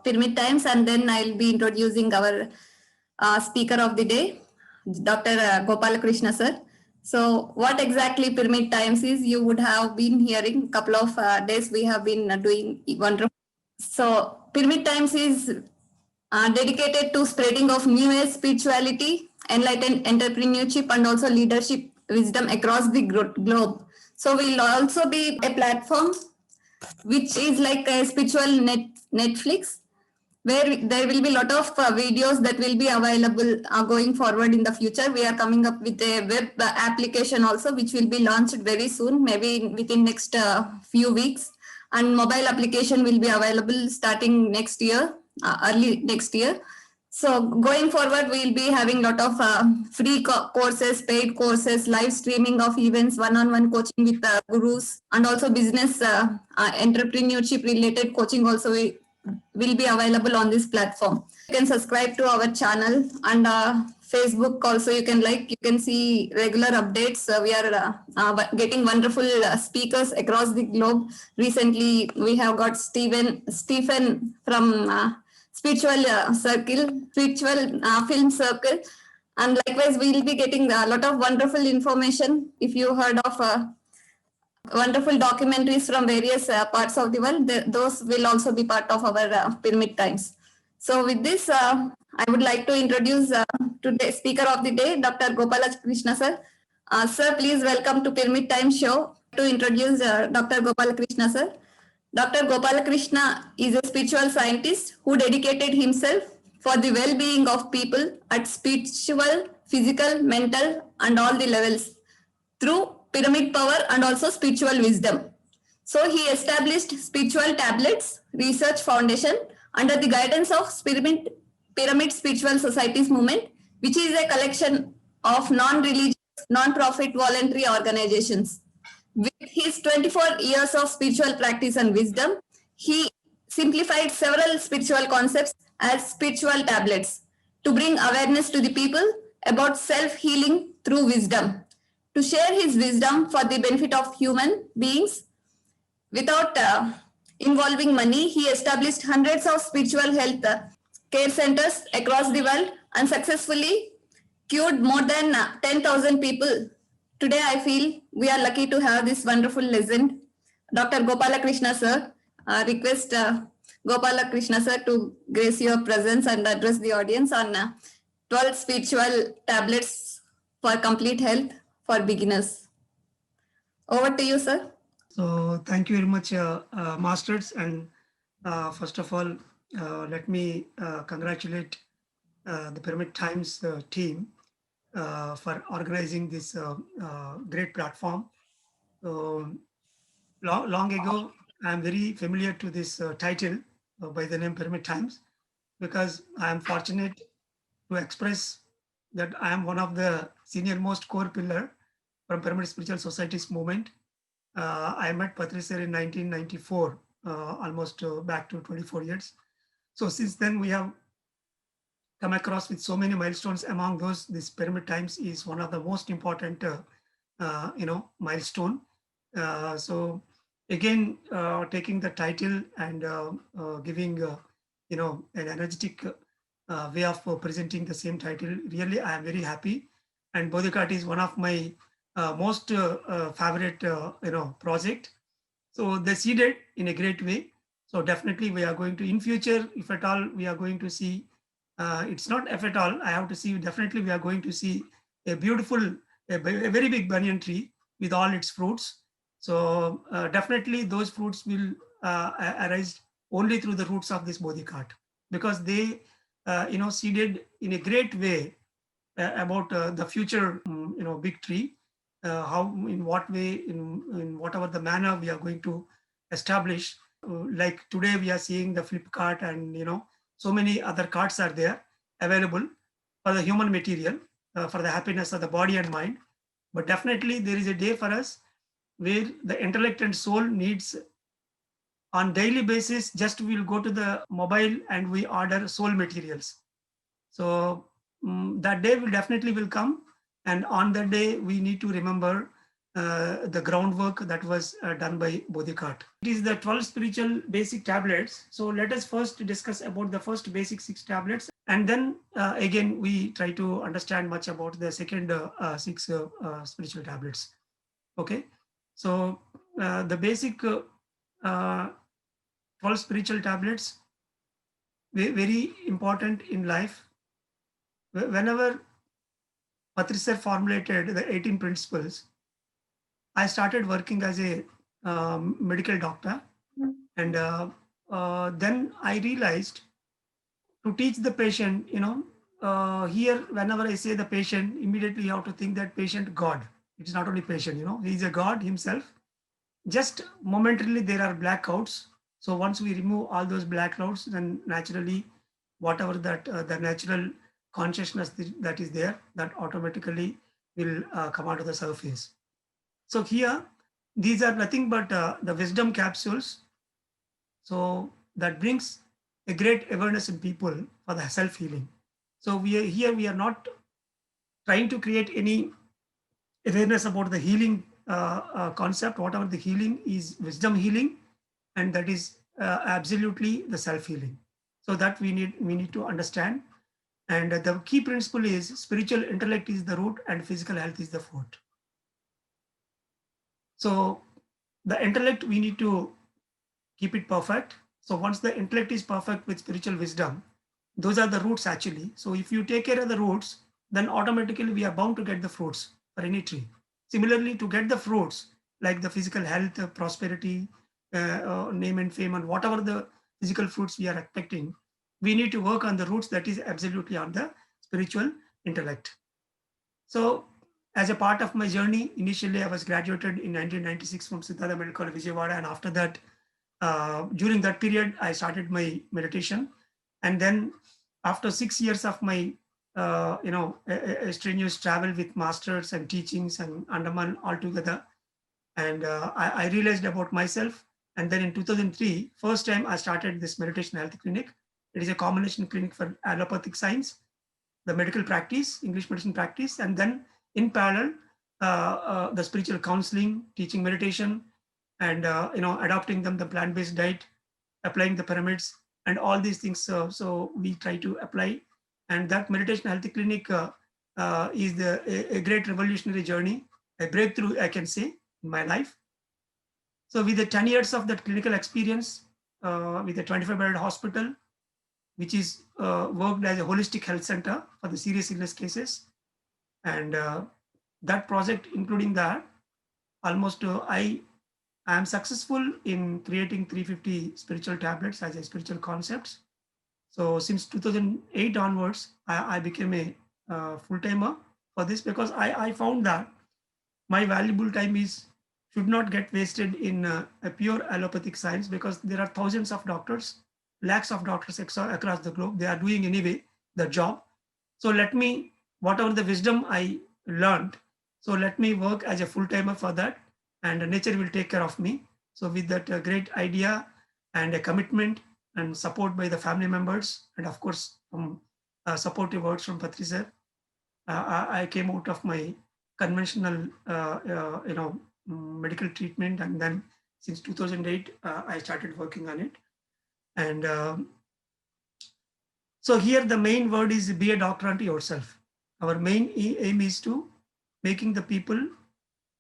Pyramid Times, and then I'll be introducing our speaker of the day, Dr. Gopalakrishna sir. So what exactly Pyramid Times is, you would have been hearing couple of days we have been doing wonderful. So Pyramid Times is dedicated to spreading of new age spirituality, enlightened entrepreneurship, and also leadership wisdom across the globe. So we'll also be a platform which is like a spiritual Netflix, where there will be a lot of videos that will be available going forward in the future. We are coming up with a web application also, which will be launched very soon, maybe within next few weeks. And mobile application will be available starting next year, early next year. So going forward, we'll be having a lot of free courses, paid courses, live streaming of events, one-on-one coaching with gurus, and also business entrepreneurship related coaching also will be available on this platform. You can subscribe to our channel, and Facebook also you can see regular updates. We are getting wonderful speakers across the globe. Recently, we have got Stephen from spiritual film circle, and likewise we will be getting a lot of wonderful information. If you heard of wonderful documentaries from various parts of the world, those will also be part of our Pyramid Times. So with this, I would like to introduce today's speaker of the day, Dr. Gopalakrishna sir. Sir, please welcome to Pyramid Times show. To introduce Dr. Gopalakrishna sir. Dr. Gopalakrishna is a spiritual scientist who dedicated himself for the well-being of people at spiritual, physical, mental, and all the levels through pyramid power and also spiritual wisdom. So he established Spiritual Tablets Research Foundation under the guidance of Pyramid Spiritual Societies Movement, which is a collection of non-religious, non-profit voluntary organizations. With his 24 years of spiritual practice and wisdom, he simplified several spiritual concepts as spiritual tablets to bring awareness to the people about self-healing through wisdom. To share his wisdom for the benefit of human beings without involving money, he established hundreds of spiritual health care centers across the world and successfully cured more than 10,000 people. Today, I feel we are lucky to have this wonderful legend, Dr. Gopalakrishna sir. Request Gopalakrishna sir to grace your presence and address the audience on 12 spiritual tablets for complete health for beginners. Over to you, sir. So thank you very much, Masters. And first of all, let me congratulate the Pyramid Times team for organizing this great platform. Long ago, I'm very familiar to this title by the name Pyramid Times, because I am fortunate to express that I am one of the senior most core pillar from Pyramid Spiritual Societies movement. I met Patricia in 1994, almost back to 24 years. So since then, we have come across with so many milestones. Among those, this Pyramid Times is one of the most important, milestone. So again, taking the title and giving, an energetic way of presenting the same title. Really, I am very happy. And Bodhikart is one of my most favorite, project. So they seeded in a great way. So definitely we are going to, in future, if at all, we are going to see, it's not if at all, I have to see, definitely we are going to see a beautiful, a very big banyan tree with all its fruits. So definitely those fruits will arise only through the roots of this Bodhicart, because they, seeded in a great way about the future, big tree. How, in what way, in whatever the manner we are going to establish. Like today we are seeing the Flipkart and, so many other carts are there available for the human material, for the happiness of the body and mind. But definitely there is a day for us where the intellect and soul needs on daily basis, just we'll go to the mobile and we order soul materials. So that day will definitely will come. And on that day, we need to remember the groundwork that was done by Bodhikart. It is the 12 spiritual basic tablets. So let us first discuss about the first basic 6 tablets, and then again we try to understand much about the second 6 spiritual tablets. Okay, so the basic 12 spiritual tablets, very important in life. Whenever Patri sir formulated the 18 principles, I started working as a medical doctor, and then I realized to teach the patient, here whenever I say the patient, immediately you have to think that patient God. It's not only patient, he is a God himself. Just momentarily there are blackouts. So once we remove all those blackouts, then naturally whatever that the natural consciousness that is there, that automatically will come out of the surface. So here, these are nothing but the wisdom capsules. So that brings a great awareness in people for the self-healing. So we are not trying to create any awareness about the healing concept. Whatever the healing is wisdom healing, and that is absolutely the self-healing. So that we need to understand. And the key principle is spiritual intellect is the root and physical health is the fruit. So the intellect, we need to keep it perfect. So once the intellect is perfect with spiritual wisdom, those are the roots actually. So if you take care of the roots, then automatically we are bound to get the fruits for any tree. Similarly, to get the fruits like the physical health, prosperity, name and fame, and whatever the physical fruits we are expecting, we need to work on the roots that is absolutely on the spiritual intellect. So as a part of my journey, initially I was graduated in 1996 from Siddhartha Medical College, Vijayawada, and after that, during that period, I started my meditation. And then after 6 years of my, a strenuous travel with masters and teachings and Andaman altogether, and I realized about myself. And then in 2003, first time I started this meditation health clinic. It is a combination clinic for allopathic science, the medical practice, English medicine practice, and then in parallel, the spiritual counseling, teaching meditation, and adopting them the plant-based diet, applying the pyramids, and all these things. So we try to apply, and that meditation healthy clinic is a great revolutionary journey, a breakthrough, I can say, in my life. So with the 10 years of that clinical experience, with the 25-bedded hospital, which is worked as a holistic health center for the serious illness cases, and that project, including that, almost I am successful in creating 350 spiritual tablets as a spiritual concepts. So since 2008 onwards, I became a full-timer for this, because I found that my valuable time should not get wasted in a pure allopathic science, because there are thousands of doctors, lakhs of doctors across the globe. They are doing anyway the job. So let me, whatever the wisdom I learned, so let me work as a full-timer for that, and nature will take care of me. So with that great idea and a commitment and support by the family members, and of course supportive words from Patri sir, I came out of my conventional medical treatment, and then since 2008 I started working on it. And so here the main word is be a doctor unto yourself. Our main aim is to making the people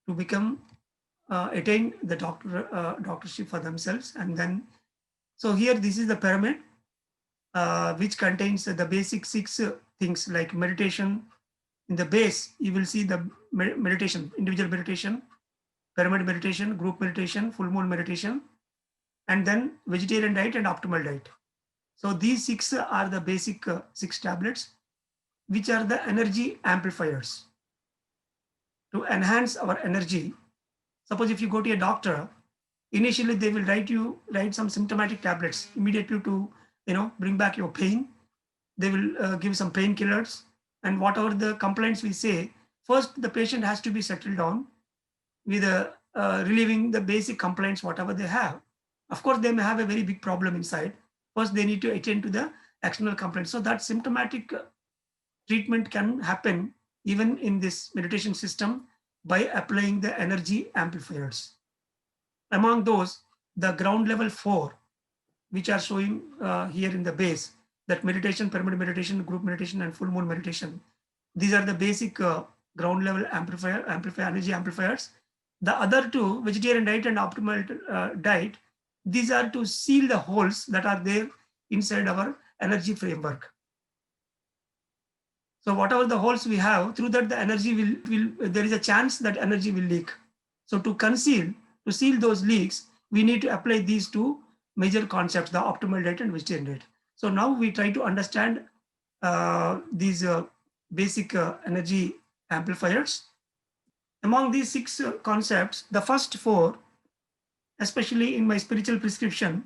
to become attain the doctorship for themselves. And then, so here this is the pyramid which contains the basic 6 things like meditation. In the base, you will see the meditation, individual meditation, pyramid meditation, group meditation, full moon meditation, and then vegetarian diet and optimal diet. So these 6 are the basic 6 tablets, which are the energy amplifiers to enhance our energy. Suppose if you go to a doctor, initially they will write some symptomatic tablets immediately to bring back your pain. They will give some painkillers, and whatever the complaints we say, first the patient has to be settled down with relieving the basic complaints whatever they have. Of course, they may have a very big problem inside. First, they need to attend to the external complaints. So that symptomatic treatment can happen even in this meditation system, by applying the energy amplifiers. Among those, the ground level 4, which are showing here in the base, that meditation, pyramid meditation, group meditation, and full moon meditation. These are the basic ground level energy amplifiers. The other two, vegetarian diet and optimal diet, these are to seal the holes that are there inside our energy framework. So whatever the holes we have, through that the energy will there is a chance that energy will leak. So to seal those leaks, we need to apply these two major concepts, the optimal diet and vegetarian diet. So now we try to understand these basic energy amplifiers. Among these 6 concepts, the first 4, especially in my spiritual prescription,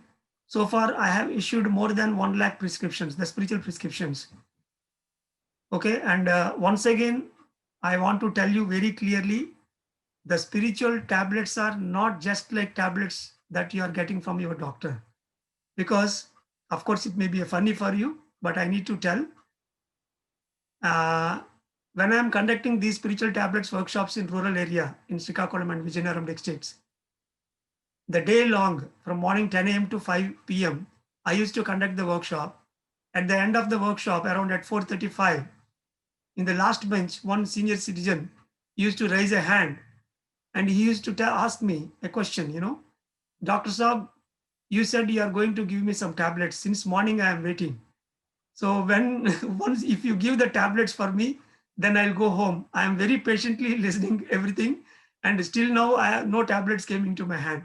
so far I have issued more than 1 lakh prescriptions, the spiritual prescriptions. Okay, and once again, I want to tell you very clearly, the spiritual tablets are not just like tablets that you are getting from your doctor. Because, of course, it may be funny for you, but I need to tell. When I am conducting these spiritual tablets workshops in rural area in Srikakulam and Vijayanagar districts, the day long, from morning 10 a.m. to 5 p.m., I used to conduct the workshop. At the end of the workshop, around at 4:35, in the last bench, one senior citizen used to raise a hand and he used to ask me a question, Dr. Saab, you said you are going to give me some tablets. Since morning, I am waiting. So once if you give the tablets for me, then I'll go home. I am very patiently listening everything. And still now, no tablets came into my hand.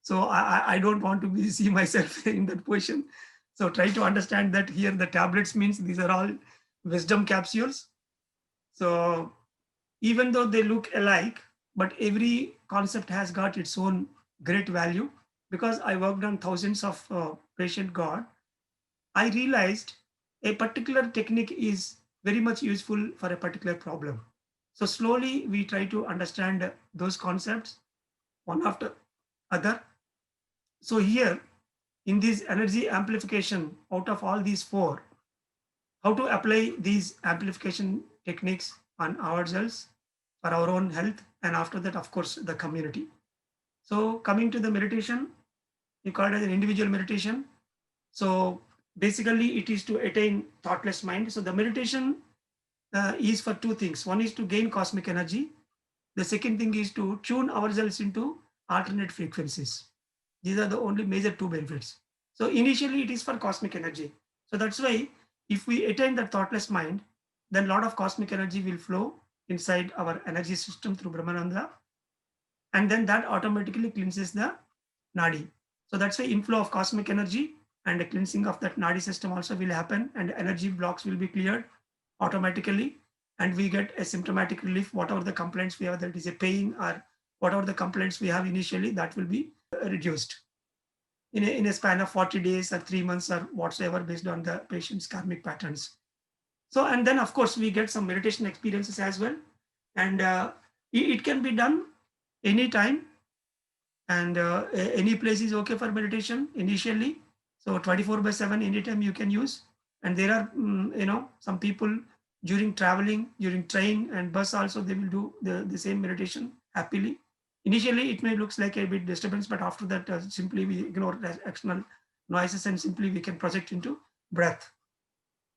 So I don't want to see myself in that position. So try to understand that here the tablets means these are all wisdom capsules. So even though they look alike, but every concept has got its own great value. Because I worked on thousands of patient God, I realized a particular technique is very much useful for a particular problem. So slowly we try to understand those concepts one after other. So here in this energy amplification, out of all these 4, how to apply these amplification techniques on ourselves for our own health, and after that, of course, the community. So coming to the meditation, you call it as an individual meditation. So basically it is to attain thoughtless mind. So the meditation is for 2 things. One is to gain cosmic energy. The second thing is to tune ourselves into alternate frequencies. These are the only major 2 benefits. So initially it is for cosmic energy. So that's why if we attain the thoughtless mind, then a lot of cosmic energy will flow inside our energy system through Brahmananda. And then that automatically cleanses the nadi. So that's why inflow of cosmic energy and a cleansing of that nadi system also will happen, and energy blocks will be cleared automatically. And we get a symptomatic relief, whatever the complaints we have, that is a pain or whatever the complaints we have initially, that will be reduced in a span of 40 days or 3 months or whatsoever, based on the patient's karmic patterns. So, and then of course we get some meditation experiences as well. And it can be done anytime, and any place is okay for meditation initially. So 24/7, anytime you can use. And there are, some people during traveling, during train and bus also, they will do the same meditation happily. Initially, it may looks like a bit disturbance, but after that, simply we ignore external noises and simply we can project into breath.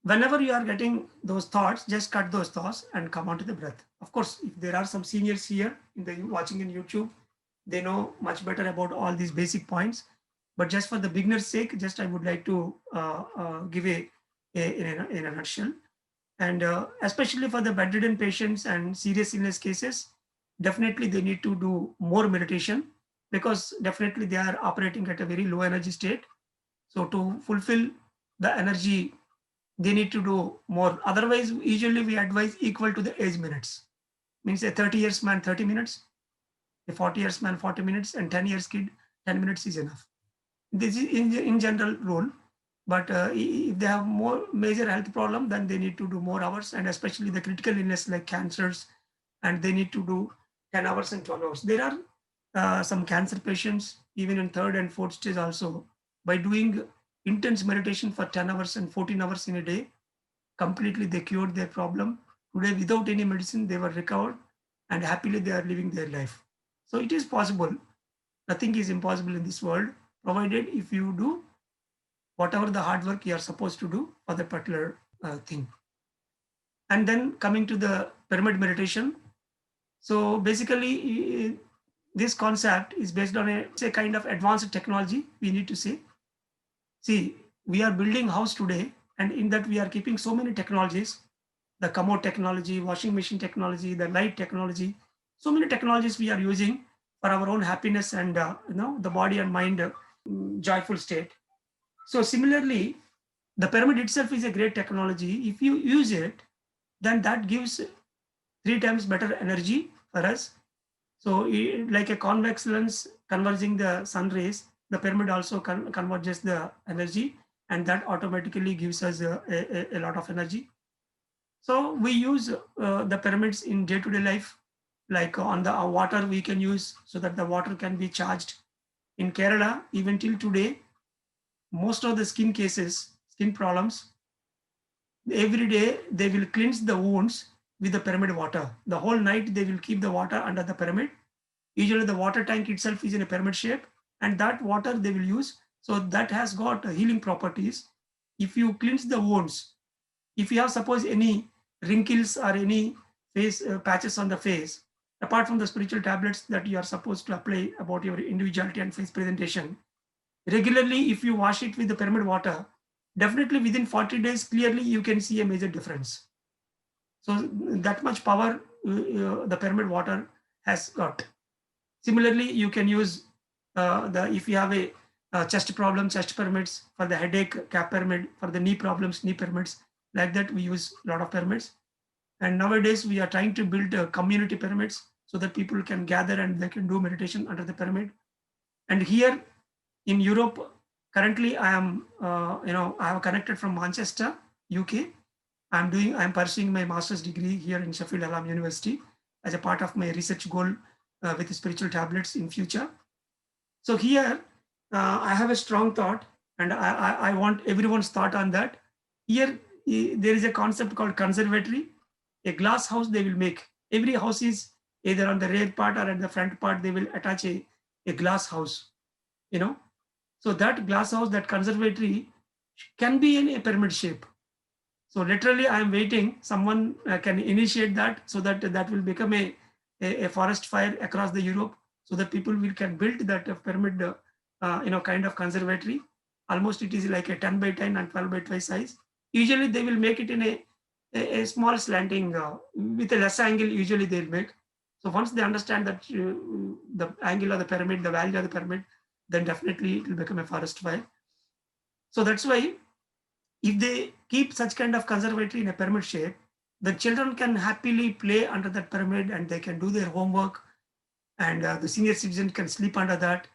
Whenever you are getting those thoughts, just cut those thoughts and come on to the breath. Of course, if there are some seniors here watching in YouTube, they know much better about all these basic points. But just for the beginner's sake, just I would like to give in a nutshell. And especially for the bedridden patients and serious illness cases, definitely they need to do more meditation, because definitely they are operating at a very low energy state. So to fulfill the energy, they need to do more. Otherwise, usually we advise equal to the age minutes. Means a 30 years man, 30 minutes, a 40 years man, 40 minutes, and 10 years kid, 10 minutes is enough. This is in general rule. But if they have more major health problem, then they need to do more hours, and especially the critical illness like cancers, and they need to do 10 hours and 12 hours. There are some cancer patients, even in 3rd and 4th stage also, by doing intense meditation for 10 hours and 14 hours in a day, completely they cured their problem. Today, without any medicine, they were recovered, and happily they are living their life. So it is possible. Nothing is impossible in this world, provided if you do whatever the hard work you are supposed to do for the particular thing. And then coming to the pyramid meditation. So basically, this concept is based on a kind of advanced technology, we need to say. See, we are building house today, and in that we are keeping so many technologies, the commode technology, washing machine technology, the light technology, so many technologies we are using for our own happiness and the body and mind joyful state. So similarly, the pyramid itself is a great technology. If you use it, then that gives 3 times better energy for us. So like a convex lens converging the sun rays, the pyramid also converges the energy, and that automatically gives us a lot of energy. So we use the pyramids in day-to-day life, like on the water we can use so that the water can be charged. In Kerala, even till today, most of the skin problems, every day they will cleanse the wounds with the pyramid water. The whole night they will keep the water under the pyramid. Usually the water tank itself is in a pyramid shape, and that water they will use. So that has got healing properties. If you cleanse the wounds, if you have suppose any wrinkles or any face patches on the face, apart from the spiritual tablets that you are supposed to apply about your individuality and face presentation, regularly if you wash it with the pyramid water, definitely within 40 days clearly you can see a major difference. So that much power the pyramid water has got. Similarly, you can use if you have a chest problem, chest pyramids; for the headache, cap pyramid; for the knee problems, knee pyramids. Like that, we use a lot of pyramids. And nowadays, we are trying to build community pyramids so that people can gather and they can do meditation under the pyramid. And here in Europe, currently, I am I have connected from Manchester, UK. I'm pursuing my master's degree here in Sheffield Hallam University as a part of my research goal with spiritual tablets in future. So here I have a strong thought, and I want everyone's thought on that. Here there is a concept called conservatory, a glass house they will make. Every house is either on the rear part or at the front part, they will attach a glass house, you know. So that glass house, that conservatory can be in a pyramid shape. So literally, I am waiting. Someone can initiate that so that that will become a forest fire across the Europe, so that people will can build that pyramid, kind of conservatory. Almost it is like a 10 by 10 and 12 by 12 size. Usually they will make it in a small slanting with a less angle. Usually they'll make. So once they understand that the angle of the pyramid, the value of the pyramid, then definitely it will become a forest fire. So that's why if they keep such kind of conservatory in a pyramid shape, the children can happily play under that pyramid and they can do their homework, and the senior citizen can sleep under that.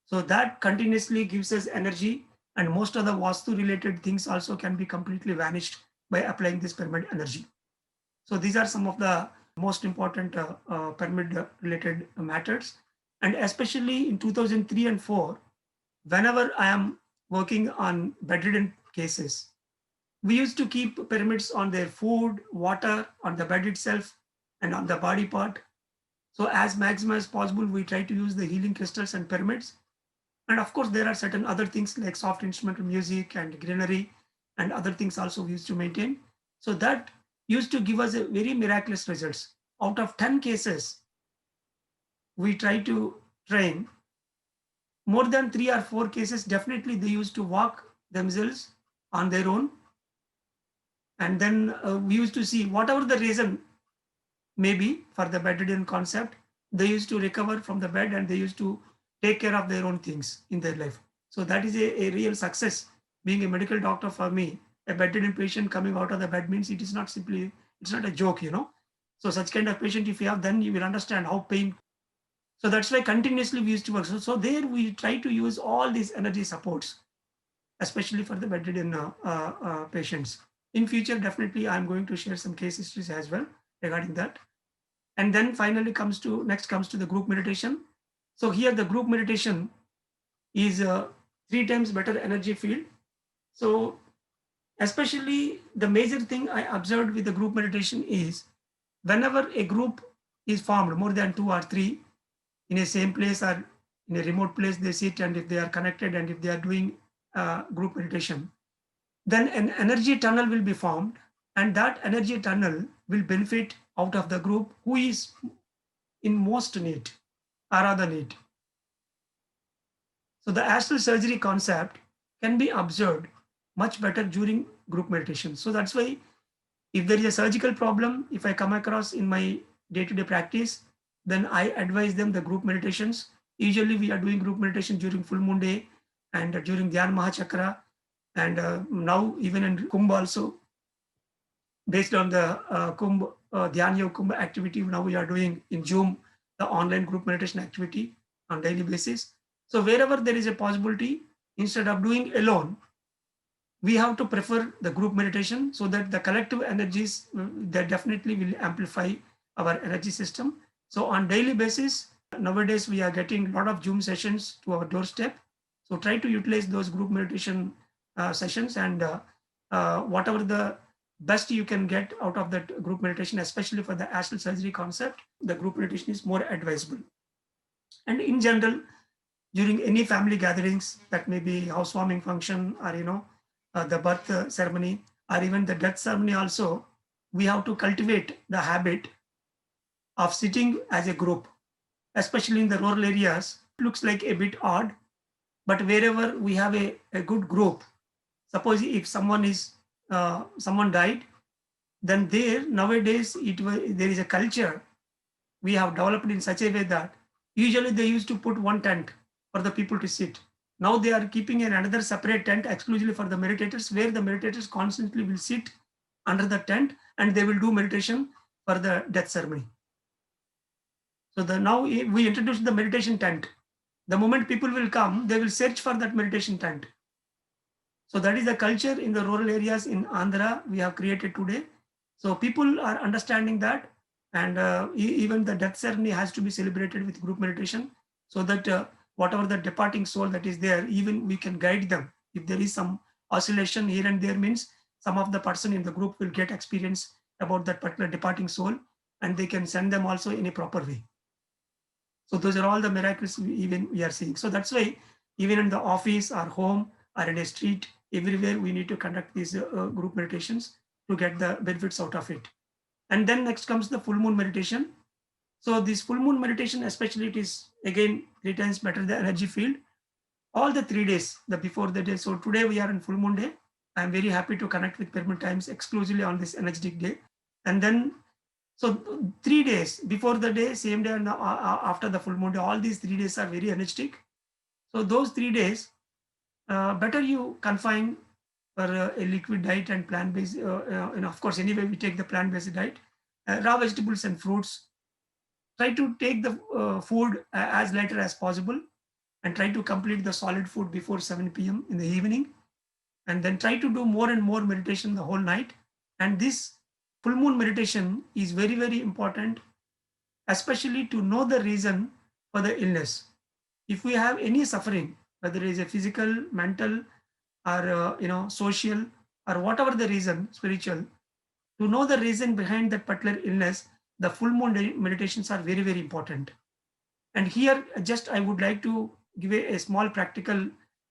So that continuously gives us energy, and most of the Vastu related things also can be completely vanished by applying this pyramid energy. So these are some of the most important pyramid related matters. And especially in 2003 and 4, whenever I am working on bedridden cases, we used to keep pyramids on their food, water, on the bed itself, and on the body part. So as maximum as possible, we try to use the healing crystals and pyramids. And of course, there are certain other things like soft instrumental music and greenery and other things also we used to maintain. So that used to give us a very miraculous results. Out of 10 cases, we try to train. More than 3 or 4 cases, definitely they used to walk themselves on their own. And then we used to see whatever the reason may be for the bedridden concept, they used to recover from the bed and they used to take care of their own things in their life. So that is a real success. Being a medical doctor for me, a bedridden patient coming out of the bed means it is not simply, it's not a joke, you know. So such kind of patient, if you have, then you will understand how pain. So that's why continuously we used to work. So there we try to use all these energy supports, especially for the bedridden patients. In future, definitely I'm going to share some case histories as well regarding that. And then finally next comes to the group meditation. So here the group meditation is 3 times better energy field. So especially the major thing I observed with the group meditation is whenever a group is formed, more than 2 or 3 in a same place or in a remote place they sit, and if they are connected and if they are doing group meditation, then an energy tunnel will be formed, and that energy tunnel will benefit out of the group who is in most need or other need. So the astral surgery concept can be observed much better during group meditation. So that's why if there is a surgical problem, if I come across in my day-to-day practice, then I advise them the group meditations. Usually we are doing group meditation during full moon day and during Dhyan Mahachakra, and now even in Kumbh also, based on the Kumbh Dhyan Yoga Kumbh activity, now we are doing in Zoom the online group meditation activity on daily basis. So wherever there is a possibility, instead of doing alone, we have to prefer the group meditation, so that the collective energies that definitely will amplify our energy system. So on daily basis, nowadays we are getting a lot of Zoom sessions to our doorstep. So try to utilize those group meditation sessions, and whatever the best you can get out of that group meditation, especially for the astral surgery concept, the group meditation is more advisable. And in general, during any family gatherings, that may be housewarming function or the birth ceremony or even the death ceremony also, we have to cultivate the habit of sitting as a group, especially in the rural areas. It looks like a bit odd, but wherever we have a good group, suppose if someone died, then there nowadays there is a culture we have developed in such a way that usually they used to put one tent for the people to sit. Now they are keeping another separate tent exclusively for the meditators, where the meditators constantly will sit under the tent and they will do meditation for the death ceremony. So now we introduced the meditation tent. The moment people will come, they will search for that meditation tent. So that is the culture in the rural areas in Andhra we have created today. So people are understanding that, and even the death ceremony has to be celebrated with group meditation, so that whatever the departing soul that is there, even we can guide them. If there is some oscillation here and there, means some of the person in the group will get experience about that particular departing soul, and they can send them also in a proper way. So those are all the miracles we are seeing. So that's why even in the office or home or in a street, everywhere we need to conduct these group meditations to get the benefits out of it. And then next comes the full moon meditation. So this full moon meditation, especially, it is again 3 times better the energy field. All the 3 days, the before the day. So today we are in full moon day. I am very happy to connect with Pyramid Times exclusively on this energetic day. And then, so 3 days before the day, same day, and after the full moon day, all these 3 days are very energetic. So those 3 days, better you confine for a liquid diet and plant-based, of course, anyway, we take the plant-based diet, raw vegetables and fruits. Try to take the food as later as possible, and try to complete the solid food before 7 p.m. in the evening. And then try to do more and more meditation the whole night. And this full moon meditation is very, very important, especially to know the reason for the illness. If we have any suffering, whether it is a physical, mental, or social, or whatever the reason, spiritual, to know the reason behind that particular illness, the full moon meditations are very, very important. And here, just I would like to give a small practical,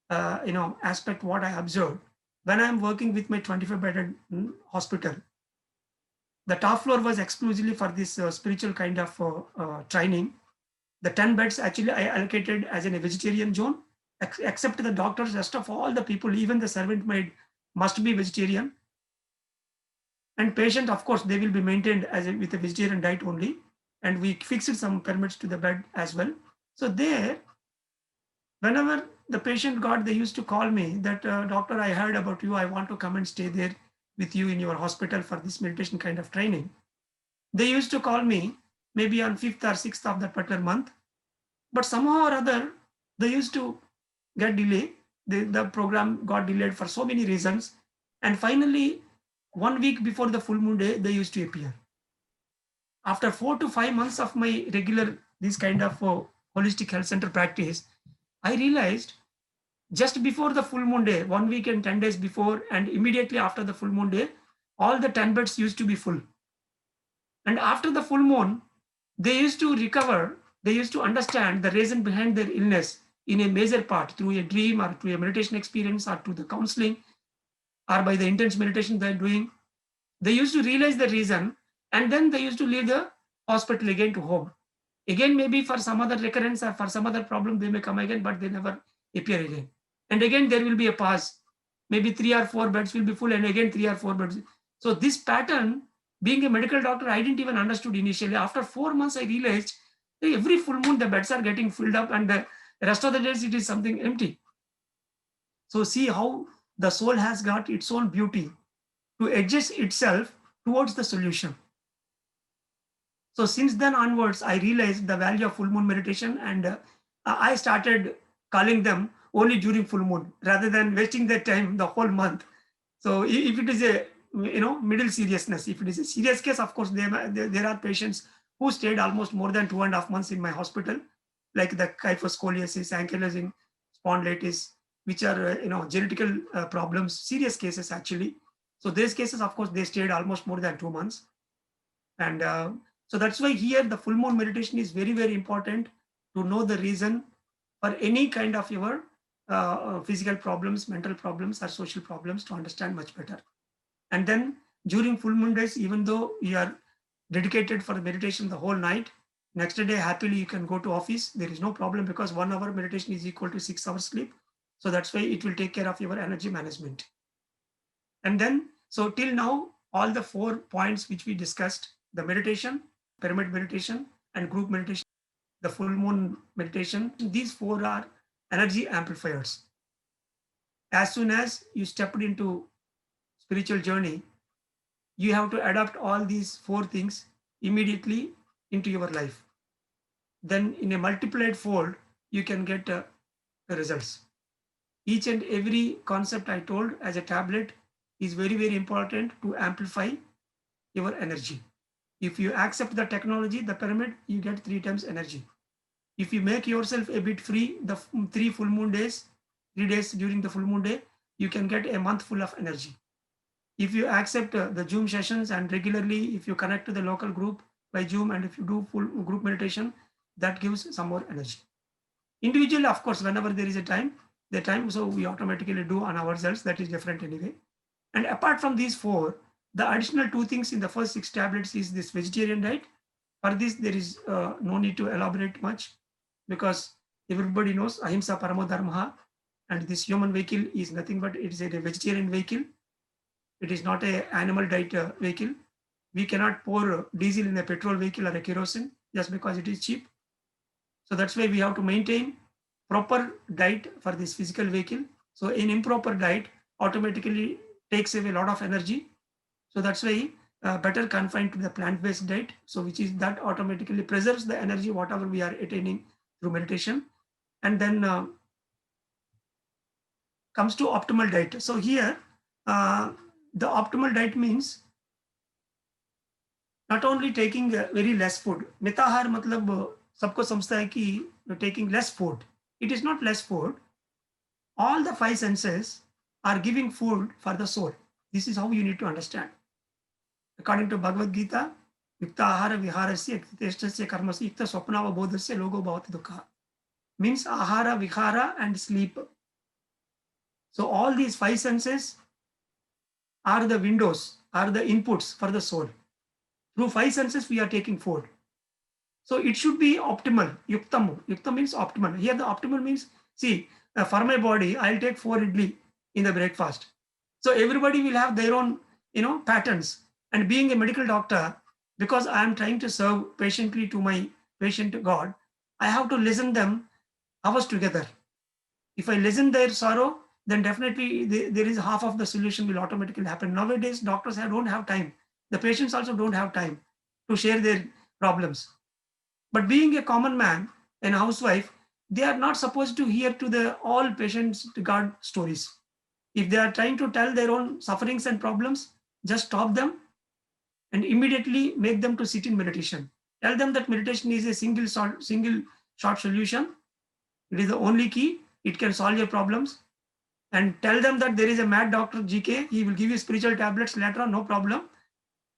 aspect what I observed when I am working with my 25-bedded hospital. The top floor was exclusively for this spiritual kind of training. The 10 beds actually I allocated as in a vegetarian zone, except the doctors, rest of all the people, even the servant maid must be vegetarian. And patient, of course, they will be maintained with a vegetarian diet only. And we fixed some pyramids to the bed as well. So there, whenever the patient got, they used to call me that, doctor, I heard about you. I want to come and stay there with you in your hospital for this meditation kind of training. They used to call me maybe on 5th or 6th of that particular month. But somehow or other, they used to get delayed. The program got delayed for so many reasons. And finally, 1 week before the full moon day, they used to appear. After 4 to 5 months of my regular, this kind of holistic health center practice, I realized just before the full moon day, 1 week and 10 days before, and immediately after the full moon day, all the 10 beds used to be full. And after the full moon, they used to recover, they used to understand the reason behind their illness in a major part through a dream or through a meditation experience or through the counseling or by the intense meditation they're doing. They used to realize the reason, and then they used to leave the hospital again to home. Again, maybe for some other recurrence or for some other problem, they may come again, but they never appear again. And again, there will be a pause. Maybe 3 or 4 beds will be full, and again 3 or 4 beds. So this pattern, being a medical doctor, I didn't even understood initially. After 4 months, I realized that every full moon the beds are getting filled up, and the rest of the days it is something empty. So see how the soul has got its own beauty to adjust itself towards the solution. So since then onwards, I realized the value of full moon meditation, and I started calling them only during full moon rather than wasting their time the whole month. So if it is a middle seriousness, if it is a serious case, of course there are patients who stayed almost more than 2.5 months in my hospital, like the kyphoscoliosis, ankylosing spondylitis, which are genetical problems, serious cases actually. So these cases, of course, they stayed almost more than 2 months, and so that's why here the full moon meditation is very, very important to know the reason for any kind of your physical problems, mental problems, or social problems, to understand much better. And then during full moon days, even though you are dedicated for the meditation the whole night, next day happily you can go to office. There is no problem, because 1 hour meditation is equal to 6 hours sleep. So that's why it will take care of your energy management. And then, so till now, all the 4 points which we discussed, the meditation, pyramid meditation, and group meditation, the full moon meditation, these 4 are energy amplifiers. As soon as you stepped into spiritual journey, you have to adapt all these 4 things immediately into your life. Then in a multiplied fold, you can get the results. Each and every concept I told as a tablet is very, very important to amplify your energy. If you accept the technology, the pyramid, you get 3 times energy. If you make yourself a bit free, the 3 full moon days, 3 days during the full moon day, you can get a month full of energy. If you accept the Zoom sessions, and regularly, if you connect to the local group by Zoom, and if you do full group meditation, that gives some more energy. Individually, of course, whenever there is a time, so we automatically do on ourselves, that is different anyway. And apart from these 4, the additional 2 things in the first 6 tablets is this vegetarian diet. For this, there is no need to elaborate much, because everybody knows ahimsa paramo dharma, and this human vehicle is nothing but it is a vegetarian vehicle. It is not an animal diet vehicle. We cannot pour diesel in a petrol vehicle or a kerosene just because it is cheap. So that's why we have to maintain proper diet for this physical vehicle. So an improper diet automatically takes away a lot of energy. So that's why better confined to the plant-based diet. So which is that automatically preserves the energy whatever we are attaining through meditation. And then comes to optimal diet. So here the optimal diet means not only taking very less food. मिताहार मतलब सबको समझता है कि taking less food. It is not less food. All the 5 senses are giving food for the soul. This is how you need to understand. According to Bhagavad Gita, yukta ahara viharasya yuktestasya karmasya yukta swapnava bodhasya logo bhavati dukkha. Means ahara, vihara, and sleep. So all these 5 senses are the windows, are the inputs for the soul. Through 5 senses, we are taking food. So it should be optimal. Yuktam. Yuktam means optimal. Here the optimal means, see, for my body, I'll take 4 idli in the breakfast. So everybody will have their own, patterns. And being a medical doctor, because I am trying to serve patiently to my patient God, I have to listen them hours together. If I listen their sorrow, then definitely there is half of the solution will automatically happen. Nowadays, doctors don't have time. The patients also don't have time to share their problems. But being a common man and housewife, they are not supposed to hear to the all patients' God stories. If they are trying to tell their own sufferings and problems, just stop them and immediately make them to sit in meditation. Tell them that meditation is a single short solution. It is the only key. It can solve your problems. And tell them that there is a mad doctor, GK. He will give you spiritual tablets later on, no problem.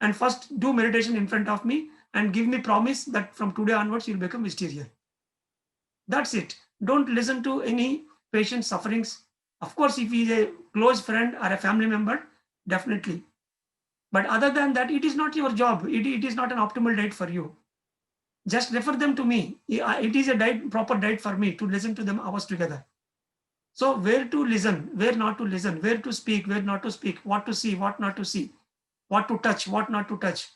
And first do meditation in front of me, and give me promise that from today onwards you'll become vegetarian. That's it. Don't listen to any patient's sufferings. Of course, if he's a close friend or a family member, definitely. But other than that, it is not your job. It is not an optimal diet for you. Just refer them to me. It is a diet, proper diet for me to listen to them hours together. So where to listen, where not to listen, where to speak, where not to speak, what to see, what not to see, what to touch, what not to touch.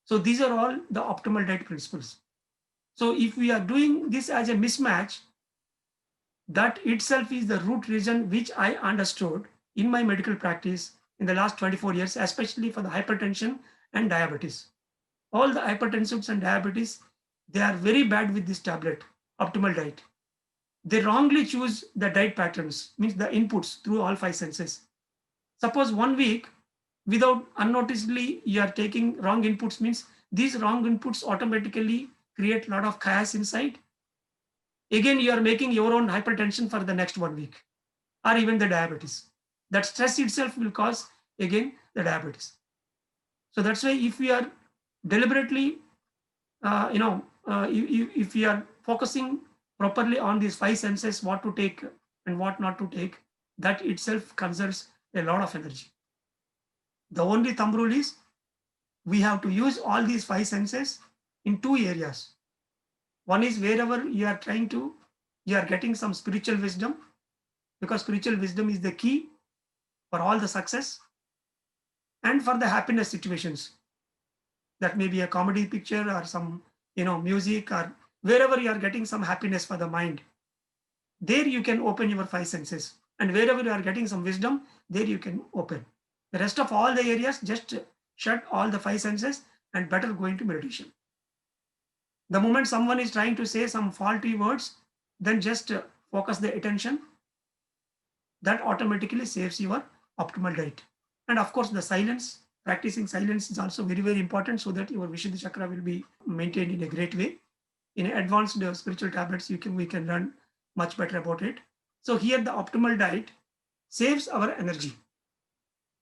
So these are all the optimal diet principles. So if we are doing this as a mismatch, that itself is the root reason which I understood in my medical practice in the last 24 years, especially for the hypertension and diabetes. All the hypertensives and diabetes, they are very bad with this tablet, optimal diet. They wrongly choose the diet patterns, means the inputs through all five senses. Suppose 1 week, without unnoticedly, you are taking wrong inputs, means these wrong inputs automatically create a lot of chaos inside. Again, you are making your own hypertension for the next 1 week, or even the diabetes. That stress itself will cause, again, the diabetes. So that's why if we are deliberately, if we are focusing properly on these five senses, what to take and what not to take, that itself conserves a lot of energy. The only thumb rule is we have to use all these five senses in two areas. One is wherever you are getting some spiritual wisdom, because spiritual wisdom is the key for all the success and for the happiness situations. That may be a comedy picture or some, music, or wherever you are getting some happiness for the mind. There you can open your five senses. And wherever you are getting some wisdom, there you can open. The rest of all the areas, just shut all the five senses and better go into meditation. The moment someone is trying to say some faulty words, then just focus the attention. That automatically saves your optimal diet. And of course, the silence, practicing silence is also very, very important so that your Vishuddha chakra will be maintained in a great way. In advanced spiritual tablets, we can learn much better about it. So here the optimal diet saves our energy.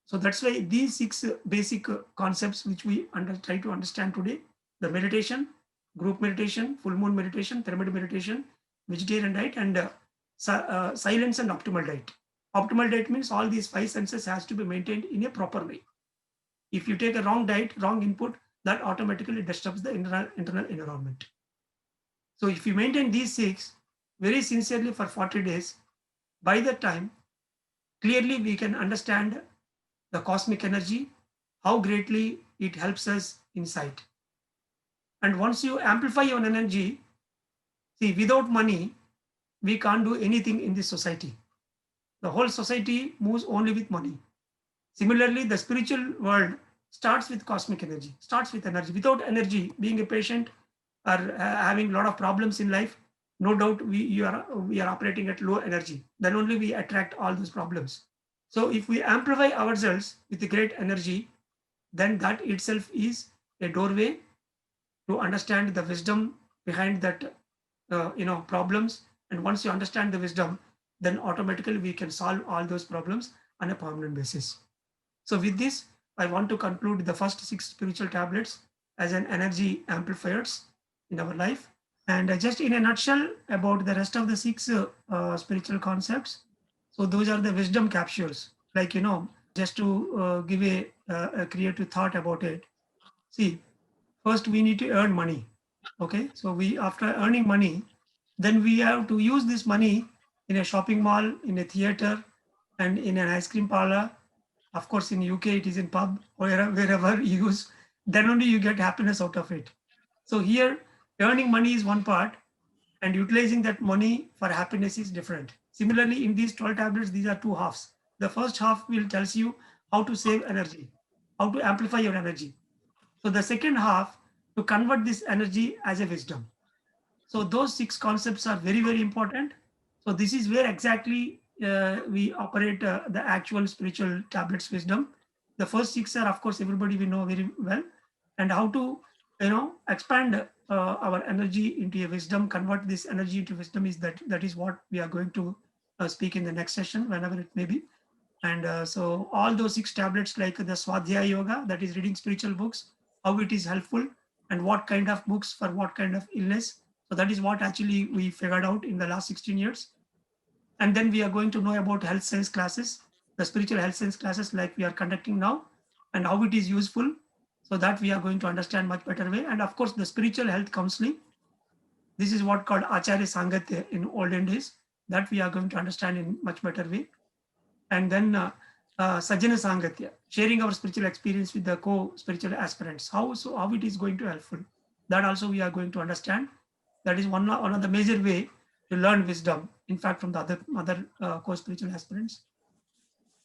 So that's why these six basic concepts which we try to understand today: the meditation, group meditation, full moon meditation, pyramid meditation, vegetarian diet, and silence and optimal diet. Optimal diet means all these five senses has to be maintained in a proper way. If you take a wrong diet, wrong input, that automatically disturbs the internal environment. So if you maintain these six very sincerely for 40 days, by that time, clearly we can understand the cosmic energy, how greatly it helps us inside. And once you amplify your energy, see, without money, we can't do anything in this society. The whole society moves only with money. Similarly, the spiritual world starts with cosmic energy, starts with energy. Without energy, being a patient or having a lot of problems in life, no doubt we are operating at low energy. Then only we attract all those problems. So if we amplify ourselves with a great energy, then that itself is a doorway to understand the wisdom behind that problems. And once you understand the wisdom, then automatically we can solve all those problems on a permanent basis. So with this, I want to conclude the first six spiritual tablets as an energy amplifiers in our life. And just in a nutshell about the rest of the six spiritual concepts. So those are the wisdom capsules, like, just to give a creative thought about it. See, first we need to earn money. Okay, so after earning money, then we have to use this money in a shopping mall, in a theater, and in an ice cream parlor. Of course, in UK, it is in pub, wherever you use, then only you get happiness out of it. So here, earning money is one part, and utilizing that money for happiness is different. Similarly, in these 12 tablets, these are two halves. The first half will tells you how to save energy, how to amplify your energy. So the second half, to convert this energy as a wisdom. So those six concepts are very, very important. So this is where exactly we operate the actual spiritual tablets wisdom. The first six are, of course, everybody we know very well, and how to expand our energy into a wisdom, convert this energy into wisdom that is what we are going to speak in the next session, whenever it may be. And so all those six tablets, like the Swadhyaya Yoga, that is reading spiritual books, how it is helpful. and what kind of books for what kind of illness. So that is what actually we figured out in the last 16 years. And then we are going to know about health science classes, the spiritual health science classes like we are conducting now, and how it is useful, so that we are going to understand much better way. And of course, the spiritual health counseling. This is what called Acharya Sangatya in olden days, that we are going to understand in much better way. And then Sajjana Sangatya, sharing our spiritual experience with the co-spiritual aspirants. How it is going to helpful. That also we are going to understand. That is one of the major way to learn wisdom, in fact, from the other co-spiritual aspirants.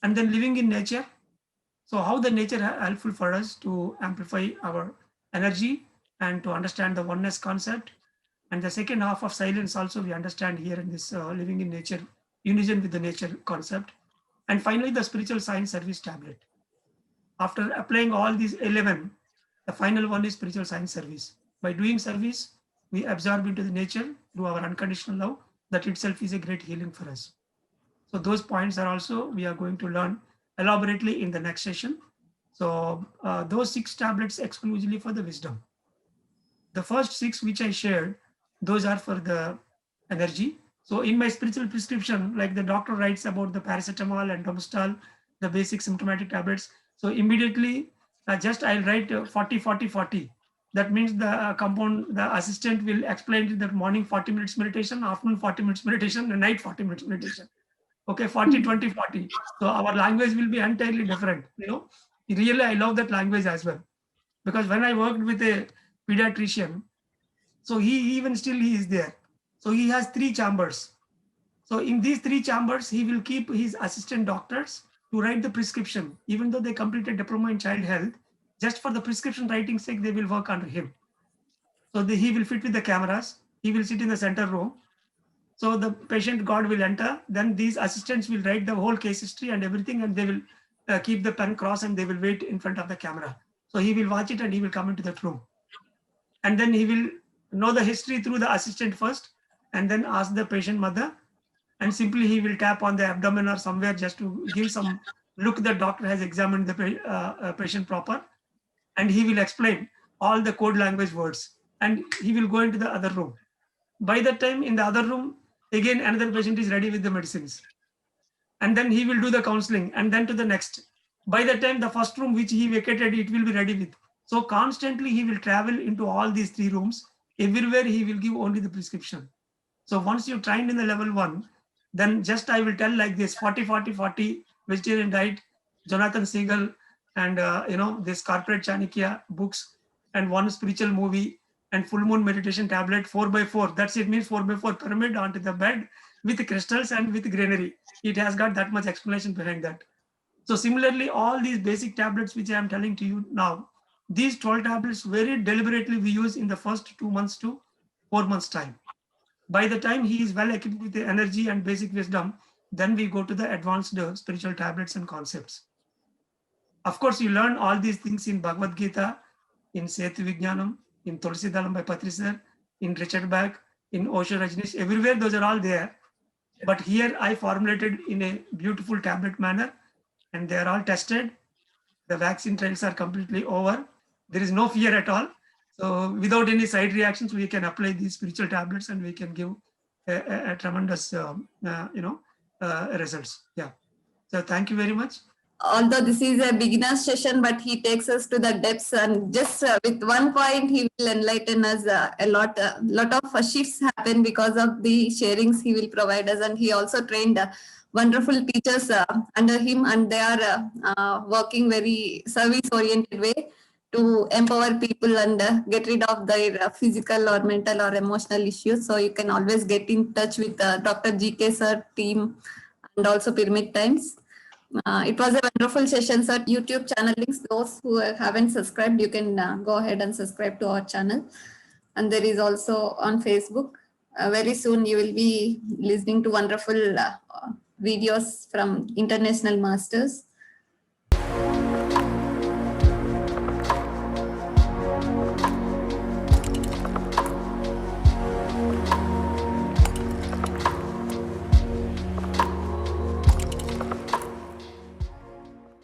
And then living in nature. So how the nature helpful for us to amplify our energy and to understand the oneness concept. And the second half of silence also we understand here in this living in nature, unison with the nature concept. And finally, the spiritual science service tablet. After applying all these 11, the final one is spiritual science service. By doing service, we absorb into the nature through our unconditional love. That itself is a great healing for us. So those points are also we are going to learn elaborately in the next session. So those 6 tablets exclusively for the wisdom. The first 6 which I shared, those are for the energy. So in my spiritual prescription, like the doctor writes about the paracetamol and Domestal, the basic symptomatic tablets. So immediately just I'll write 40, 40, 40. That means the the assistant will explain that morning 40 minutes meditation, afternoon 40 minutes meditation, and night 40 minutes meditation. Okay, 40, 20, 40. So our language will be entirely different. Really, I love that language as well. Because when I worked with a pediatrician, so he is there. So he has 3 chambers. So in these 3 chambers, he will keep his assistant doctors to write the prescription. Even though they completed diploma in child health, just for the prescription writing sake, they will work under him. So he will fit with the cameras. He will sit in the center row. So the patient God will enter. Then these assistants will write the whole case history and everything, and they will keep the pen cross and they will wait in front of the camera. So he will watch it and he will come into that room. And then he will know the history through the assistant first, and then ask the patient mother, and simply he will tap on the abdomen or somewhere just to give some look that doctor has examined the patient proper, and he will explain all the code language words, and he will go into the other room. By that time in the other room, again another patient is ready with the medicines, and then he will do the counseling, and then to the next. By the time the first room which he vacated, it will be ready with. So constantly he will travel into all these 3 rooms. Everywhere he will give only the prescription. So once you trained in the level 1, then just I will tell like this 40, 40, 40 vegetarian diet, Jonathan Siegel, and this corporate Chanakya books, and one spiritual movie, and full moon meditation tablet 4x4. That's it, means 4x4 pyramid onto the bed with crystals and with greenery. It has got that much explanation behind that. So similarly, all these basic tablets which I am telling to you now, these 12 tablets very deliberately we use in the first 2 months to 4 months time. By the time he is well equipped with the energy and basic wisdom, then we go to the advanced spiritual tablets and concepts. Of course, you learn all these things in Bhagavad Gita, in Setu Vijnanam, in Tulsi Dalam by Patri Sir, in Richard Bach, in Osho Rajneesh, everywhere those are all there. But here I formulated in a beautiful tablet manner, and they are all tested. The vaccine trials are completely over. There is no fear at all. So without any side reactions, we can apply these spiritual tablets and we can give a tremendous, results. Yeah. So thank you very much. Although this is a beginner session, but he takes us to the depths, and just with one point, he will enlighten us a lot. Lot of shifts happen because of the sharings he will provide us, and he also trained wonderful teachers under him, and they are working very service-oriented way to empower people and get rid of their physical or mental or emotional issues. So you can always get in touch with Dr. GK sir team and also Pyramid Times. It was a wonderful session, sir. YouTube channel links, those who haven't subscribed, you can go ahead and subscribe to our channel. And there is also on Facebook. Very soon you will be listening to wonderful videos from international masters.